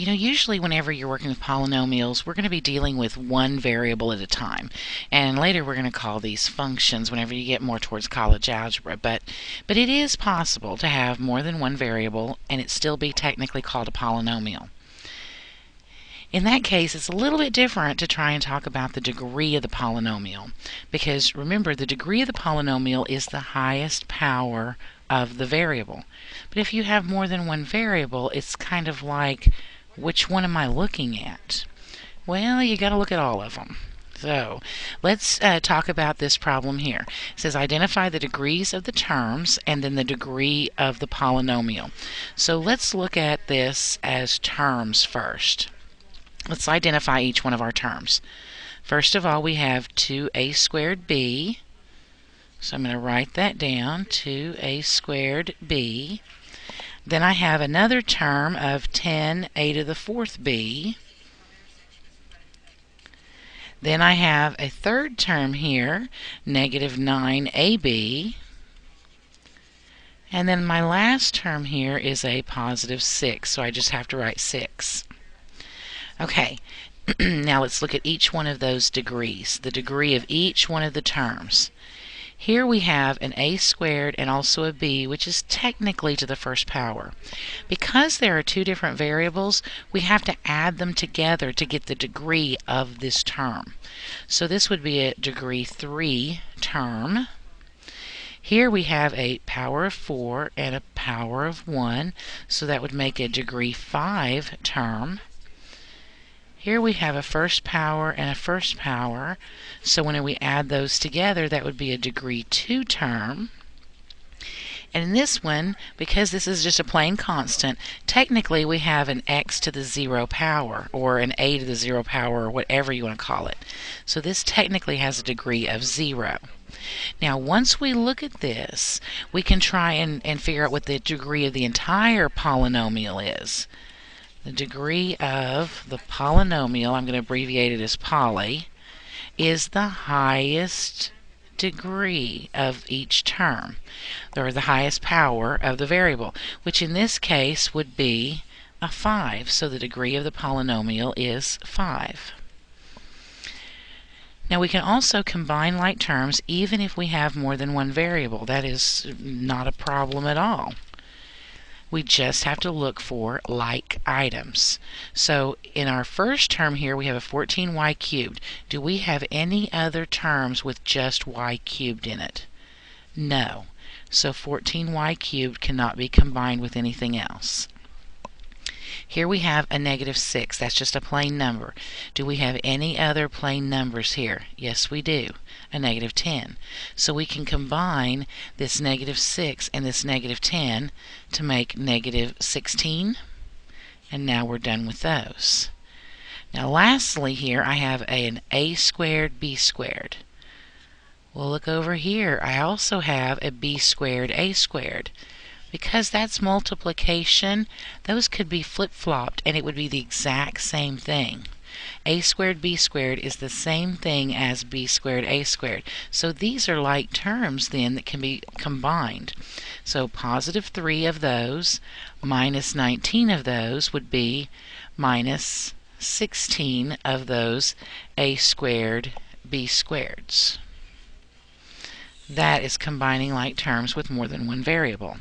Usually whenever you're working with polynomials, we're going to be dealing with one variable at a time. And later we're going to call these functions whenever you get more towards college algebra. But it is possible to have more than one variable and it still be technically called a polynomial. In that case, it's a little bit different to try and talk about the degree of the polynomial. Because remember, the degree of the polynomial is the highest power of the variable. But if you have more than one variable, it's kind of like, which one am I looking at? Well, you got to look at all of them. So let's talk about this problem here. It says identify the degrees of the terms and then the degree of the polynomial. So let's look at this as terms first. Let's identify each one of our terms. First of all, we have 2a squared b. So I'm going to write that down, 2a squared b. Then I have another term of 10a to the fourth b. Then I have a third term here, negative 9ab. And then my last term here is a positive 6, so I just have to write 6. Okay, now let's look at each one of those degrees, the degree of each one of the terms. Here we have an a squared and also a b, which is technically to the first power. Because there are two different variables, we have to add them together to get the degree of this term. So this would be a degree 3 term. Here we have a power of 4 and a power of 1, so that would make a degree 5 term. Here we have a first power and a first power, so when we add those together, that would be a degree 2 term. And in this one, because this is just a plain constant, technically we have an x to the 0 power, or an a to the 0 power, or whatever you want to call it. So this technically has a degree of 0. Now, once we look at this, we can try and figure out what the degree of the entire polynomial is. The degree of the polynomial, I'm going to abbreviate it as poly, is the highest degree of each term, or the highest power of the variable, which in this case would be a 5. So the degree of the polynomial is 5. Now we can also combine like terms even if we have more than one variable. That is not a problem at all. We just have to look for like items. So in our first term here we have a 14y cubed. Do we have any other terms with just y cubed in it? No. So 14y cubed cannot be combined with anything else. Here we have a negative 6. That's just a plain number. Do we have any other plain numbers here? Yes, we do. A negative 10. So we can combine this negative 6 and this negative 10 to make negative 16. And now we're done with those. Now lastly here I have an a squared b squared. Well, look over here. I also have a b squared a squared. Because that's multiplication, those could be flip-flopped and it would be the exact same thing. A squared b squared is the same thing as b squared a squared. So these are like terms then that can be combined. So positive 3 of those minus 19 of those would be minus 16 of those a squared b squareds. That is combining like terms with more than one variable.